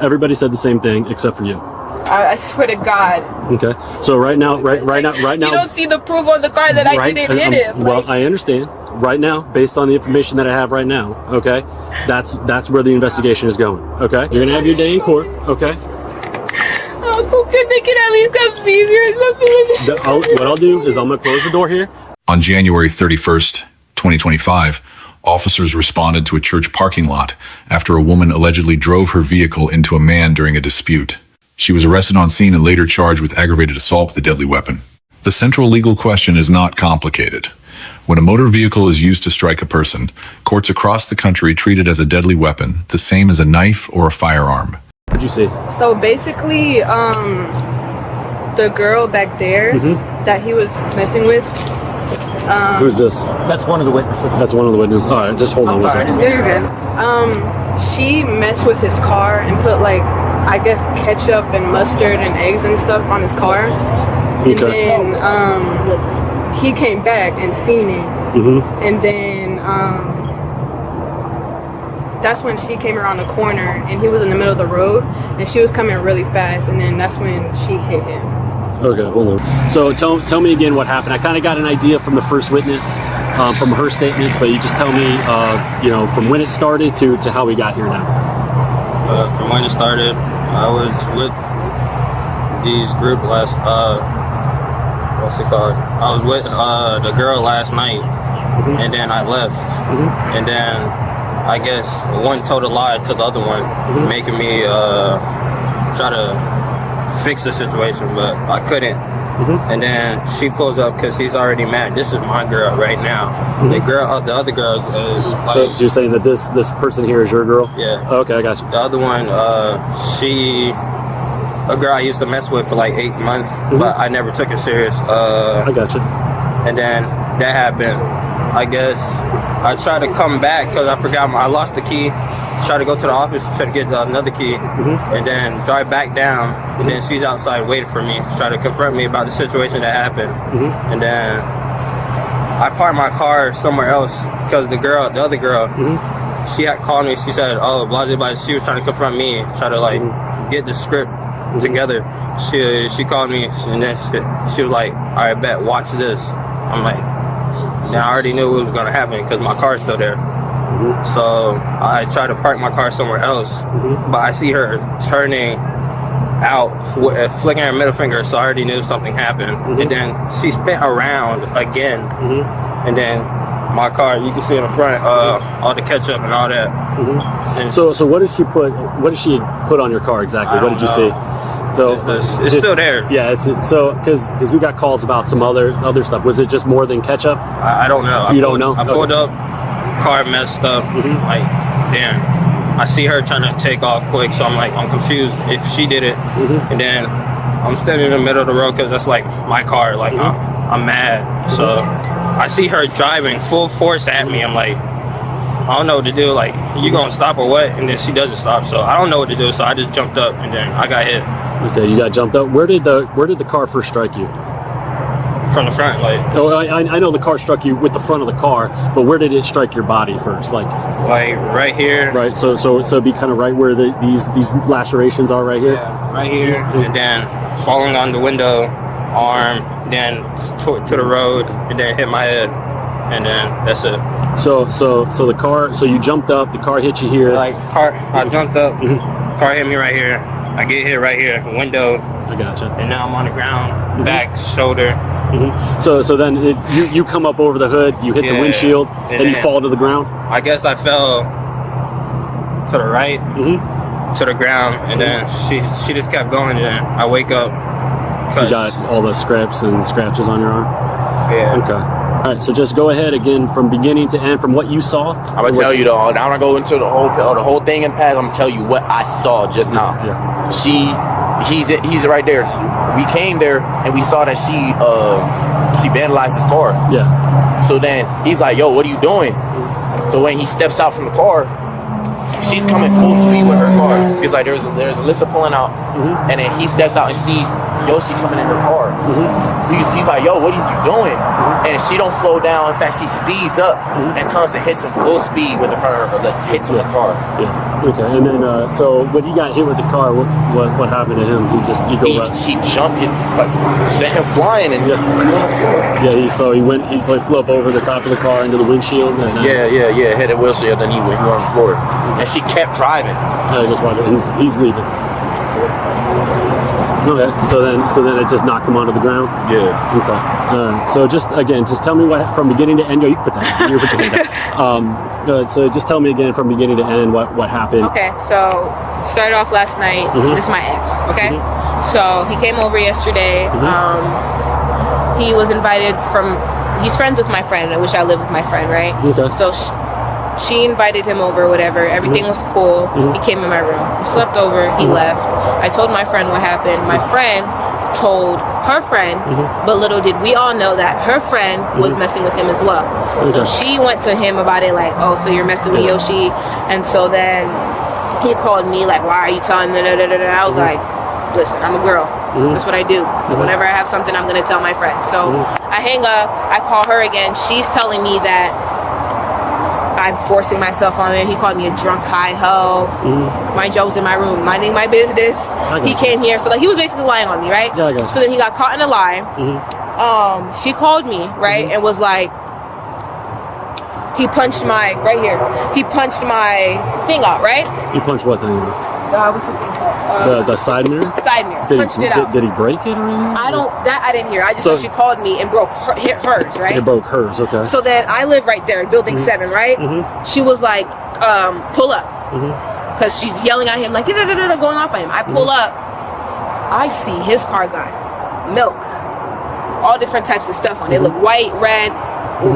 Everybody said the same thing except for you. I swear to God. Okay. So right now. You don't see the proof on the car that I didn't hit him. Well, I understand. Right now, based on the information that I have right now, okay, that's where the investigation is going. Okay, you're gonna have your day in court. Okay. Uncle, they can at least come see me. What I'll do is I'm gonna close the door here. On January 31st, 2025, officers responded to a church parking lot after a woman allegedly drove her vehicle into a man during a dispute. She was arrested on scene and later charged with aggravated assault with a deadly weapon. The central legal question is not complicated. When a motor vehicle is used to strike a person, courts across the country treat it as a deadly weapon, the same as a knife or a firearm. What'd you see? So basically, the girl back there that he was messing with. Who's this? That's one of the witnesses. That's one of the witnesses. All right, just hold on one second. You're good. She messed with his car and put I guess ketchup and mustard and eggs and stuff on his car. Okay. And then he came back and seen it. And then that's when she came around the corner and he was in the middle of the road and she was coming really fast, and then that's when she hit him. Okay, hold on. So tell me again what happened. I kind of got an idea from the first witness, from her statements, but you just tell me, from when it started to how we got here now. From when it started, I was with these group last, what's it called? I was with the girl last night, and then I left, and then I guess one told a lie to the other one, making me try to fix the situation, but I couldn't. And then she pulls up because he's already mad. This is my girl right now. The other girl. So you're saying that this person here is your girl? Yeah. Okay, I got you. The other one, a girl I used to mess with for like 8 months, but I never took it serious. I got you. And then that happened. I guess I tried to come back because I forgot I lost the key. Tried to go to the office to try to get another key, and then drive back down, and then she's outside waiting for me to try to confront me about the situation that happened. And then I parked my car somewhere else because the other girl, she had called me. She said, "Oh, blah blah blah." She was trying to confront me, try to get the script together. She called me, and then she was like, "All right, bet, watch this." I'm like, now I already knew what was gonna happen because my car's still there. So I tried to park my car somewhere else, but I see her turning out, flicking her middle finger, so I already knew something happened. And then she spin around again, and then my car, you can see in the front, all the ketchup and all that. And so what did she put on your car exactly? What did you see? So it's still there. Yeah, so because we got calls about some other stuff. Was it just more than ketchup? I don't know. You don't know? I pulled up, car messed up. Like, damn. I see her trying to take off quick, so I'm confused if she did it. And then I'm standing in the middle of the road because that's like my car. Like, I'm mad. So I see her driving full force at me. I'm like, I don't know what to do. Like, you gonna stop or what? And then she doesn't stop, so I don't know what to do. So I just jumped up, and then I got hit. Okay, you got jumped up. Where did the car first strike you? From the front, like. Oh, I know the car struck you with the front of the car, but where did it strike your body first? Like right here. Right. So it'd be kind of right where these lacerations are right here. Yeah, right here, and then falling on the window, arm, then to the road, and then hit my head. And then that's it. So the car. So you jumped up. The car hit you here. I jumped up. Car hit me right here. I get hit right here. Window. I gotcha. And now I'm on the ground. Back, shoulder. So then you come up over the hood. You hit the windshield, and you fall to the ground. I guess I fell to the right, to the ground, and then she just kept going. And then I wake up. You got all the scratches on your arm. Yeah. Okay. All right, so just go ahead again from beginning to end, from what you saw. I'm gonna tell you though. I'm gonna go into the whole thing in past. I'm gonna tell you what I saw just now. Yeah. He's right there. We came there and we saw that she vandalized his car. Yeah. So then he's like, "Yo, what are you doing?" So when he steps out from the car, she's coming full speed with her car. He's like, there's Alyssa pulling out, and then he steps out and sees Yoshi coming in the car. So he's like, yo, what are you doing? And she don't slow down. In fact, she speeds up and comes and hits him full speed with the front of her, hits him in the car. Yeah. Okay. And then, so when he got hit with the car, what happened to him? He jumped, sent him flying and flew on the floor. Yeah. So he flew up over the top of the car into the windshield. And, hit a windshield, then he went on the floor. And she kept driving. I just watched it. He's leaving. Okay. So then it just knocked him onto the ground. Yeah. Okay. All right. So just tell me what from beginning to end. You can put that. You can put your hand down. Good. So just tell me again from beginning to end what happened. Okay. So started off last night. This is my ex. Okay. So he came over yesterday. He was invited from. He's friends with my friend. I wish I lived with my friend, right? Okay. So she invited him over, whatever. Everything was cool. He came in my room. He slept over. He left. I told my friend what happened. My friend told her friend, but little did we all know that her friend was messing with him as well. So she went to him about it like, oh, so you're messing with Yoshi. And so then he called me like, why are you telling me? I was like, listen, I'm a girl. That's what I do. Whenever I have something, I'm going to tell my friend. So I hang up. I call her again. She's telling me that I'm forcing myself on him. He called me a drunk high hoe. Mind you, I was in my room minding my business. He came here. So like he was basically lying on me, right? Yeah, I got you. So then he got caught in a lie. She called me, right? And was like, he punched my, right here. He punched my thing out, right? You punched what thing? What's his thing called? The side mirror? Side mirror. Punched it out. Did he break it or anything? I didn't hear. I just know she called me and hit hers, right? It broke hers, okay. So then I live right there, building 7, right? She was like, pull up. Because she's yelling at him, like, going off at him. I pull up. I see his car got milk. All different types of stuff on it. It looked white, red,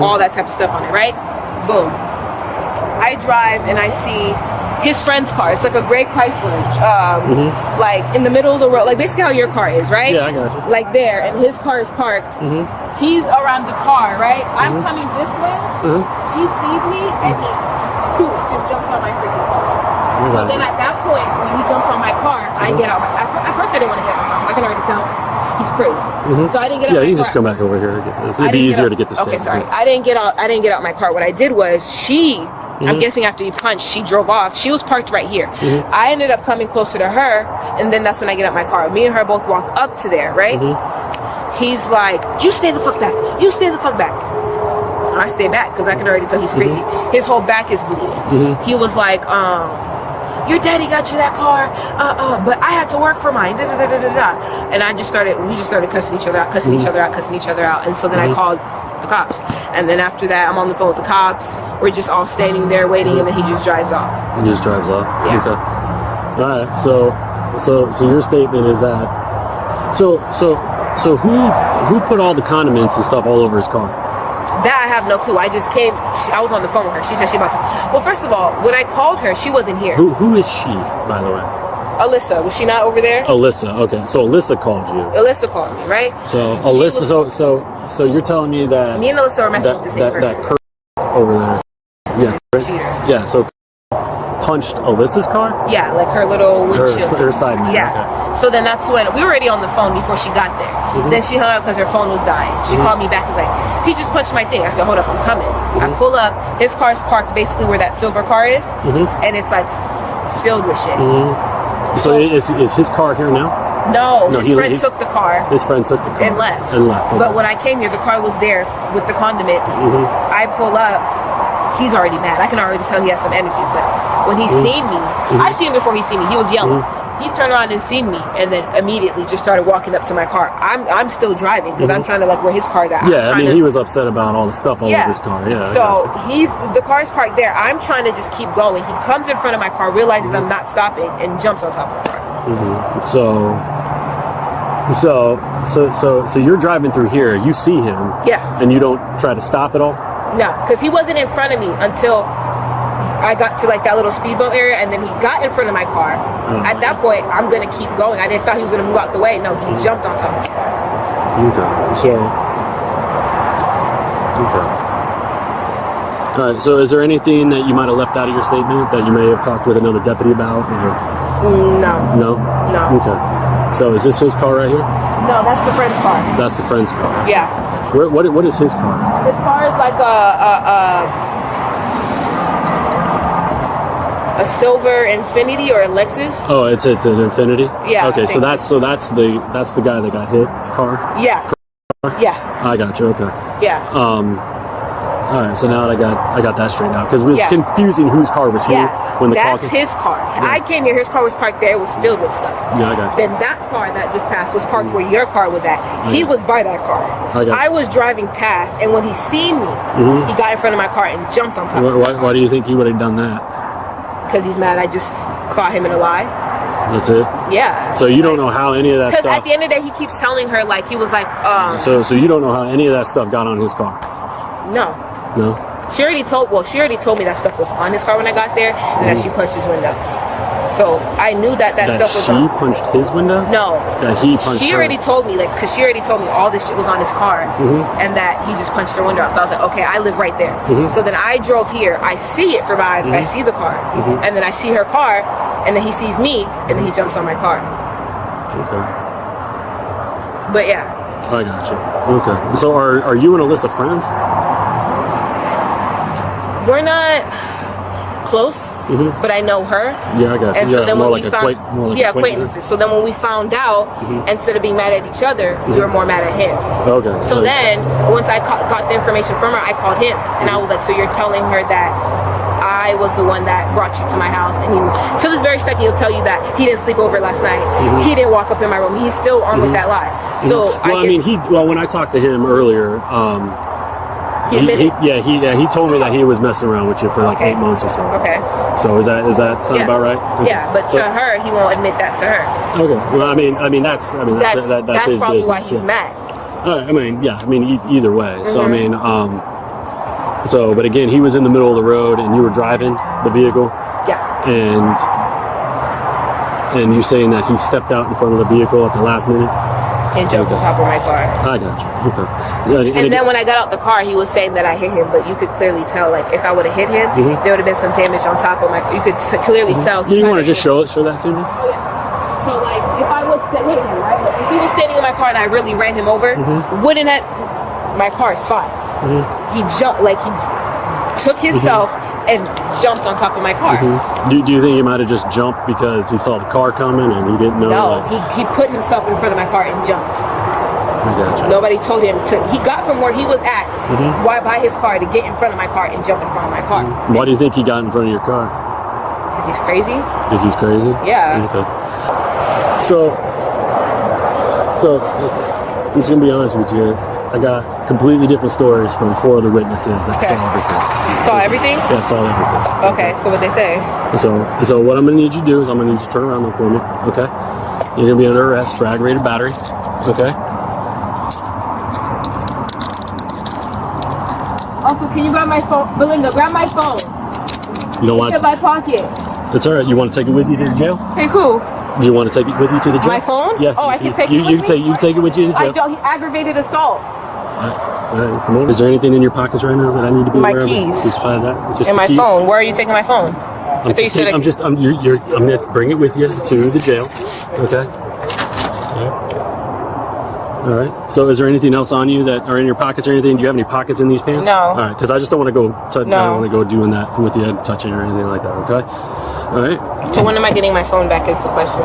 all that type of stuff on it, right? Boom. I drive and I see his friend's car. It's like a gray Chrysler, like in the middle of the road, like basically how your car is, right? Yeah, I got you. Like there, and his car is parked. He's around the car, right? I'm coming this way. He sees me and he just jumps on my freaking car. So then at that point, when he jumps on my car, I get out. At first, I didn't want to get out my car. I can already tell he's crazy. So I didn't get out. Yeah, you my just car. come back over here. It'd be easier to get the Okay, sorry. I didn't get out my car. What I did was I'm guessing after he punched, she drove off. She was parked right here. I ended up coming closer to her, and then that's when I get out my car. Me and her both walk up to there, right? He's like, you stay the fuck back. You stay the fuck back. I stay back because I can already tell he's crazy. His whole back is bleeding. He was like, your daddy got you that car, but I had to work for mine. And we just started cussing each other out. And so then I called the cops. And then after that, I'm on the phone with the cops. We're just all standing there waiting, and then he just drives off. He just drives off? Yeah. Okay. All right. So your statement is that, so who put all the condiments and stuff all over his car? That I have no clue. I just came. I was on the phone with her. She said she about to. Well, first of all, when I called her, she wasn't here. Who is she, by the way? Alyssa. Was she not over there? Alyssa. Okay. So Alyssa called you. Alyssa called me, right? So Alyssa. So you're telling me that me and Alyssa are messing with the same person. That Kurt over there. Yeah. Cheater. Yeah. So punched Alyssa's car. Yeah, like her little windshield. Her side mirror. Yeah. Okay. So then that's when we were already on the phone before she got there. Then she hung up because her phone was dying. She called me back and was like, he just punched my thing. I said, hold up, I'm coming. I pull up. His car's parked basically where that silver car is, and it's like filled with shit. So is his car here now? No, his friend took the car. His friend took the car and left. Okay. But when I came here, the car was there with the condiments. I pull up. He's already mad. I can already tell he has some energy. But when he seen me, I seen him before he seen me. He was yelling. He turned around and seen me, and then immediately just started walking up to my car. I'm still driving because I'm trying to like where his car's at. Yeah, I mean he was upset about all the stuff all over his car. Yeah. So the car's parked there. I'm trying to just keep going. He comes in front of my car, realizes I'm not stopping, and jumps on top of the car. So you're driving through here. You see him. Yeah. And you don't try to stop at all. No, because he wasn't in front of me until I got to like that little speed bump area, and then he got in front of my car. At that point, I'm gonna keep going. I didn't thought he was gonna move out the way. No, he jumped on top of the car. Okay. All right. So, is there anything that you might have left out of your statement that you may have talked with another deputy about? Or? No. No. No. Okay. So is this his car right here? No, that's the friend's car. That's the friend's car. Yeah. What is his car? His car is like a silver Infinity or a Lexus. Oh, it's an Infinity. Yeah, Okay, I so think. that's the guy that got hit. His car. Yeah. Yeah. I got you. Okay. Yeah. All right. So now I got that straightened out because it was Yeah. confusing whose car was who Yeah. when the That's call. his car. I came here. His car was parked there. It was filled with stuff. Yeah, I got you. Then that car that just passed was parked where your car was at. He was by that car. I got you. I was driving past, and when he seen me, he got in front of my car and jumped on top of me Why do you think he would have done that? because he's mad. I just caught him in a lie. That's it. Yeah. So you don't know how any of that Because stuff. at the end of the day, he keeps telling her like he was like, So you don't know how any of that stuff got on his car. no. No. She already told me that stuff was on his car when I got there, and that she punched his window. So I knew that stuff was she on. punched his window. No. That he punched. She her. already told me, like, because she already told me all this shit was on his car, and that he just punched her window out. So I was like, okay, I live right there. So then I drove here. I see it for my eyes. I see the car, and then I see her car, and then he sees me, and then he jumps on my car. Okay. But yeah, I got you. Okay. So are you and Alyssa friends? we're not close, but I know her. Yeah, I got you. And so then more when like we found, acquaintances. So then when we found out, instead of being mad at each other, we were more mad at him. Okay. So then, once I got the information from her, I called him, and I was like, "So you're telling her that I was the one that brought you to my house?" And he, to this very second, he'll tell you that he didn't sleep over last night. He didn't walk up in my room. He's still on with that lie. So when I talked to him earlier, he told me that he was messing around with you for like 8 months or so. Okay. So is that sound about right? Okay. Yeah, but to her, he won't admit that to her. Okay. Well, I mean that's his probably business. why he's yeah. mad. Either way. So I mean, but again, he was in the middle of the road and you were driving the vehicle. Yeah. And you're saying that he stepped out in front of the vehicle at the last minute? And jumped on top of my car. I got you. Okay. Yeah, And then when I got out the car, he was saying that I hit him, but you could clearly tell, like, if I would have hit him, there would have been some damage on top of my. You could clearly tell. Do you want to just show that to me? Oh, yeah. So, like, if I was to hit him, right? If he was standing in my car and I really ran him over, wouldn't that? My car is fine. He jumped, like he took himself and jumped on top of my car. Do you think he might have just jumped because he saw the car coming and he didn't know? No, he put himself in front of my car and jumped. I got you. Nobody told him to. He got from where he was at by his car to get in front of my car and jump in front of my car. Why do you think he got in front of your car? Because he's crazy. Because he's crazy? Yeah. Okay. So I'm just gonna be honest with you. I got completely different stories from 4 other witnesses that saw everything. Saw everything? Yeah, saw everything. Okay, so what they say? So what I'm gonna need you to do is I'm gonna need you to turn around there for me. Okay. You're gonna be under arrest for aggravated battery. Okay. Uncle, can you grab my phone? Belinda, grab my phone. You don't want It's in my pocket. It's all right. You want to take it with you to the jail? Hey, cool. Do you want to take it with you to the jail? My phone? Yeah. Oh, I can take it you with me? You can take it with you to the I jail. don't. He aggravated assault. All right, come on. Is there anything in your pockets right now that I need to be My aware keys. of? Just find that. Just And the my keys? phone. Where are you taking my phone? I'm gonna bring it with you to the jail. Okay. All right. So, is there anything else on you that are in your pockets or anything? Do you have any pockets in these pants? No. All right, because I just don't want to go. I No. don't want to go doing that with you, touching or anything like that. Okay. All right. So when am I getting my phone back? Is the question.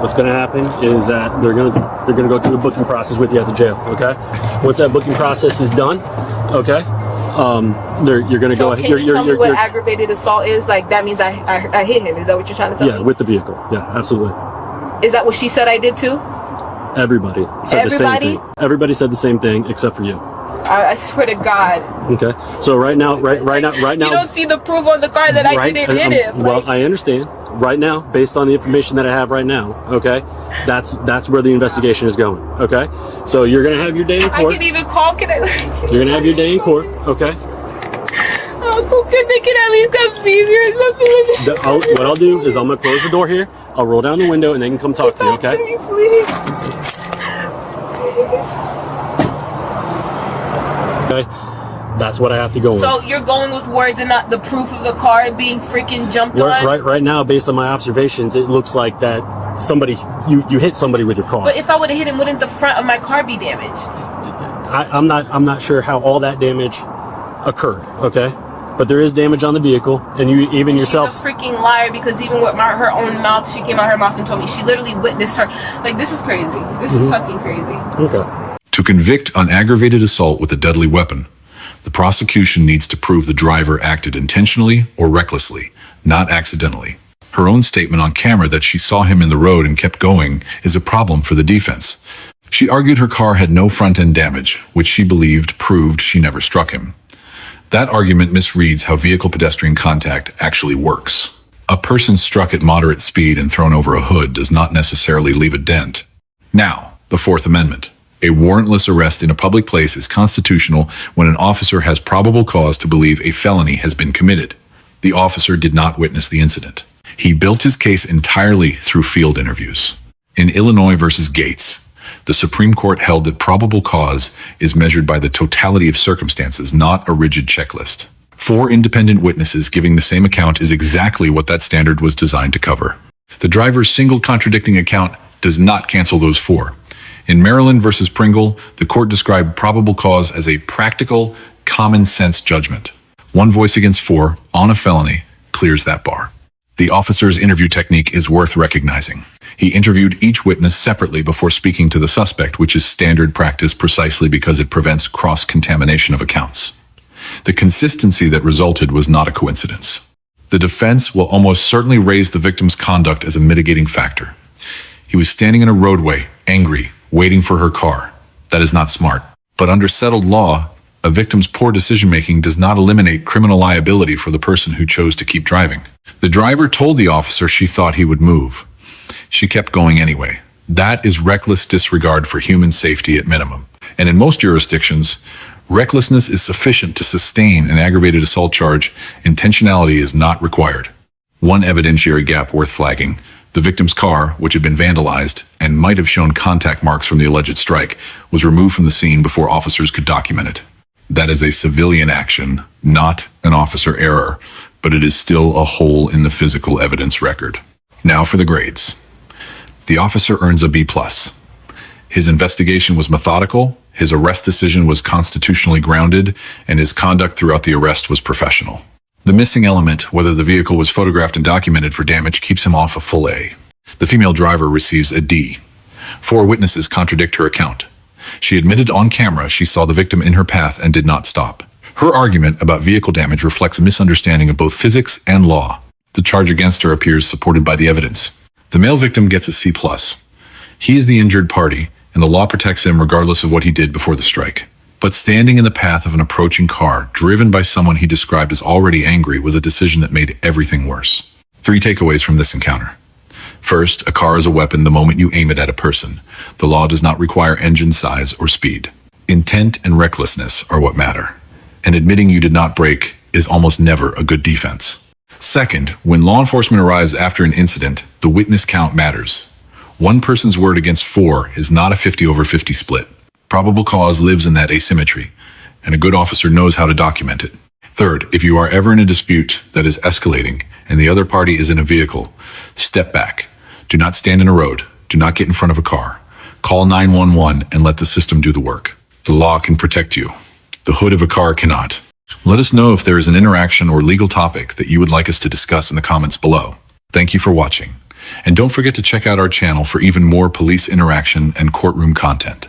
What's going to happen is that they're going to go through the booking process with you at the jail. Okay. Once that booking process is done, okay. You're going to go. So can you tell me what aggravated assault is? Like that means I hit him. Is that what you're trying to tell me? Yeah, with the vehicle. Yeah, absolutely. Is that what she said I did too? Everybody said the same thing. Everybody said the same thing except for you. I swear to God. Okay. So right now. You don't see the proof on the car that I didn't hit him. Well, I understand. Right now, based on the information that I have right now, okay, that's where the investigation is going. Okay. So you're gonna have your day in court. I can even call. You're gonna have your day in court. Okay. Uncle, can they at least come see me or something? What I'll do is I'm gonna close the door here. I'll roll down the window and they can come talk to you. Okay. Talk to me, please. Okay. That's what I have to go with. So you're going with words and not the proof of the car being freaking jumped on? Right now, based on my observations, it looks like that somebody, you hit somebody with your car. But if I would have hit him, wouldn't the front of my car be damaged? I'm not sure how all that damage occurred, okay? But there is damage on the vehicle, and you even yourself. She's a freaking liar, because even with her own mouth, she came out her mouth and told me she literally witnessed her. Like, this is crazy. This is fucking crazy. Okay. To convict on aggravated assault with a deadly weapon, the prosecution needs to prove the driver acted intentionally or recklessly, not accidentally. Her own statement on camera that she saw him in the road and kept going is a problem for the defense. She argued her car had no front-end damage, which she believed proved she never struck him. That argument misreads how vehicle-pedestrian contact actually works. A person struck at moderate speed and thrown over a hood does not necessarily leave a dent. Now, the Fourth Amendment. A warrantless arrest in a public place is constitutional when an officer has probable cause to believe a felony has been committed. The officer did not witness the incident. He built his case entirely through field interviews. In Illinois versus Gates, the Supreme Court held that probable cause is measured by the totality of circumstances, not a rigid checklist. 4 independent witnesses giving the same account is exactly what that standard was designed to cover. The driver's single contradicting account does not cancel those 4. In Maryland versus Pringle, the court described probable cause as a practical, common-sense judgment. 1 voice against 4 on a felony clears that bar. The officer's interview technique is worth recognizing. He interviewed each witness separately before speaking to the suspect, which is standard practice precisely because it prevents cross-contamination of accounts. The consistency that resulted was not a coincidence. The defense will almost certainly raise the victim's conduct as a mitigating factor. He was standing in a roadway, angry, waiting for her car. That is not smart. But under settled law, a victim's poor decision-making does not eliminate criminal liability for the person who chose to keep driving. The driver told the officer she thought he would move. She kept going anyway. That is reckless disregard for human safety at minimum. And in most jurisdictions, recklessness is sufficient to sustain an aggravated assault charge. Intentionality is not required. One evidentiary gap worth flagging: the victim's car, which had been vandalized and might have shown contact marks from the alleged strike, was removed from the scene before officers could document it. That is a civilian action, not an officer error, but it is still a hole in the physical evidence record. Now for the grades. The officer earns a B+. His investigation was methodical, his arrest decision was constitutionally grounded, and his conduct throughout the arrest was professional. The missing element, whether the vehicle was photographed and documented for damage, keeps him off a full A. The female driver receives a D. 4 witnesses contradict her account. She admitted on camera she saw the victim in her path and did not stop. Her argument about vehicle damage reflects a misunderstanding of both physics and law. The charge against her appears supported by the evidence. The male victim gets a C+. He is the injured party, and the law protects him regardless of what he did before the strike. But standing in the path of an approaching car, driven by someone he described as already angry, was a decision that made everything worse. 3 takeaways from this encounter. First, a car is a weapon the moment you aim it at a person. The law does not require engine size or speed. Intent and recklessness are what matter. And admitting you did not brake is almost never a good defense. Second, when law enforcement arrives after an incident, the witness count matters. 1 person's word against 4 is not a 50-over-50 split. Probable cause lives in that asymmetry, and a good officer knows how to document it. Third, if you are ever in a dispute that is escalating and the other party is in a vehicle, step back. Do not stand in a road. Do not get in front of a car. Call 911 and let the system do the work. The law can protect you. The hood of a car cannot. Let us know if there is an interaction or legal topic that you would like us to discuss in the comments below. Thank you for watching. And don't forget to check out our channel for even more police interaction and courtroom content.